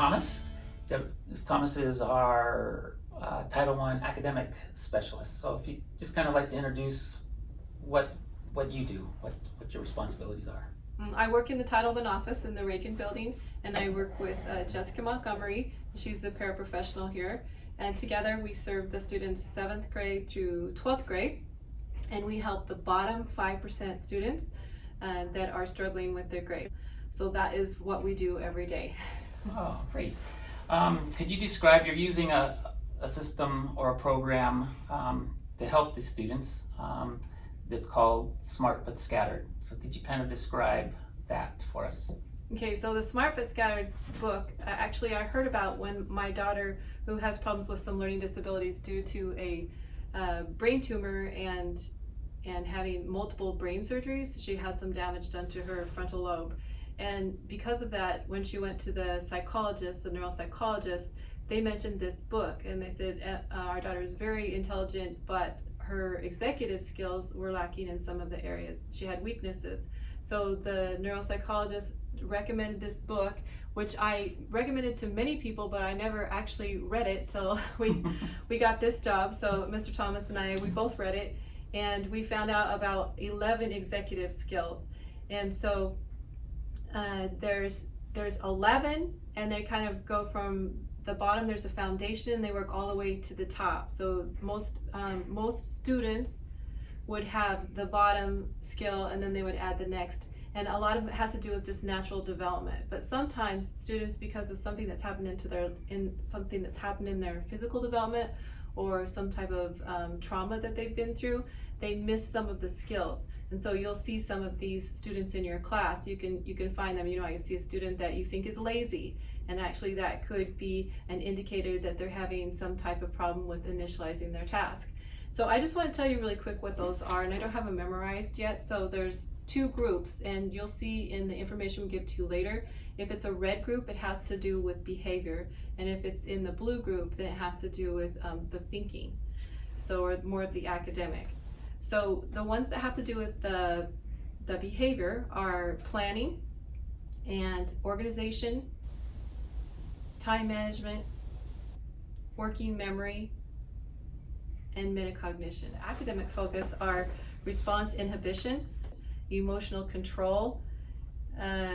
Thomas. Ms. Thomas is our Title I academic specialist. So if you just kind of like to introduce what you do, what your responsibilities are. I work in the Title I office in the Reagan building, and I work with Jessica Montgomery. She's the paraprofessional here, and together we serve the students 7th grade through 12th grade, and we help the bottom 5% students that are struggling with their grade. So that is what we do every day. Oh, great. Could you describe, you're using a system or a program to help the students that's called Smart But Scattered. So could you kind of describe that for us? Okay, so the Smart But Scattered book, actually I heard about when my daughter, who has problems with some learning disabilities due to a brain tumor and having multiple brain surgeries. She has some damage done to her frontal lobe. And because of that, when she went to the psychologist, the neuropsychologist, they mentioned this book, and they said, our daughter is very intelligent, but her executive skills were lacking in some of the areas. She had weaknesses. So the neuropsychologist recommended this book, which I recommended to many people, but I never actually read it till we got this job. So Mr. Thomas and I, we both read it, and we found out about 11 executive skills. And so there's 11, and they kind of go from the bottom. There's a foundation, they work all the way to the top. So most students would have the bottom skill, and then they would add the next, and a lot of it has to do with just natural development. But sometimes students, because of something that's happened in their physical development or some type of trauma that they've been through, they miss some of the skills. And so you'll see some of these students in your class. You can find them. I can see a student that you think is lazy, and actually that could be an indicator that they're having some type of problem with initializing their task. So I just want to tell you really quick what those are, and I don't have them memorized yet. So there's 2 groups, and you'll see in the information we give to you later, if it's a red group, it has to do with behavior, and if it's in the blue group, then it has to do with the thinking, so or more of the academic. So the ones that have to do with the behavior are planning and organization, time management, working memory, and metacognition. Academic focus are response inhibition, emotional control,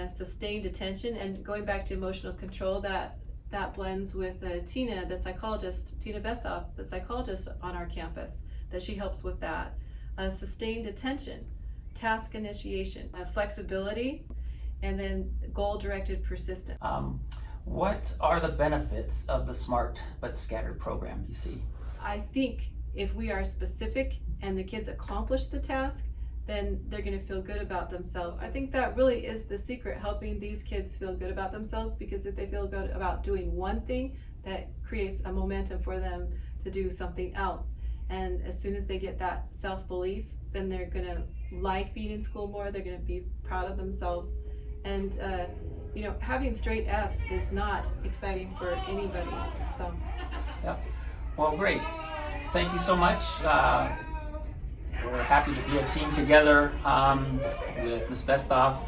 sustained attention, and going back to emotional control, that blends with Tina, the psychologist, Tina Bestoff, the psychologist on our campus, that she helps with that. Sustained attention, task initiation, flexibility, and then goal-directed persistence. What are the benefits of the Smart But Scattered program, you see? I think if we are specific and the kids accomplish the task, then they're going to feel good about themselves. I think that really is the secret, helping these kids feel good about themselves, because if they feel good about doing one thing, that creates a momentum for them to do something else. And as soon as they get that self-belief, then they're going to like being in school more, they're going to be proud of themselves. And having straight F's is not exciting for anybody. So Yep. Well, great. Thank you so much. We're happy to be a team together with Ms. Bestoff,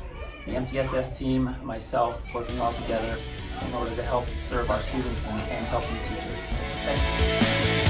the MTSS team, myself, working all together in order to help serve our students and help you teachers. Thank you.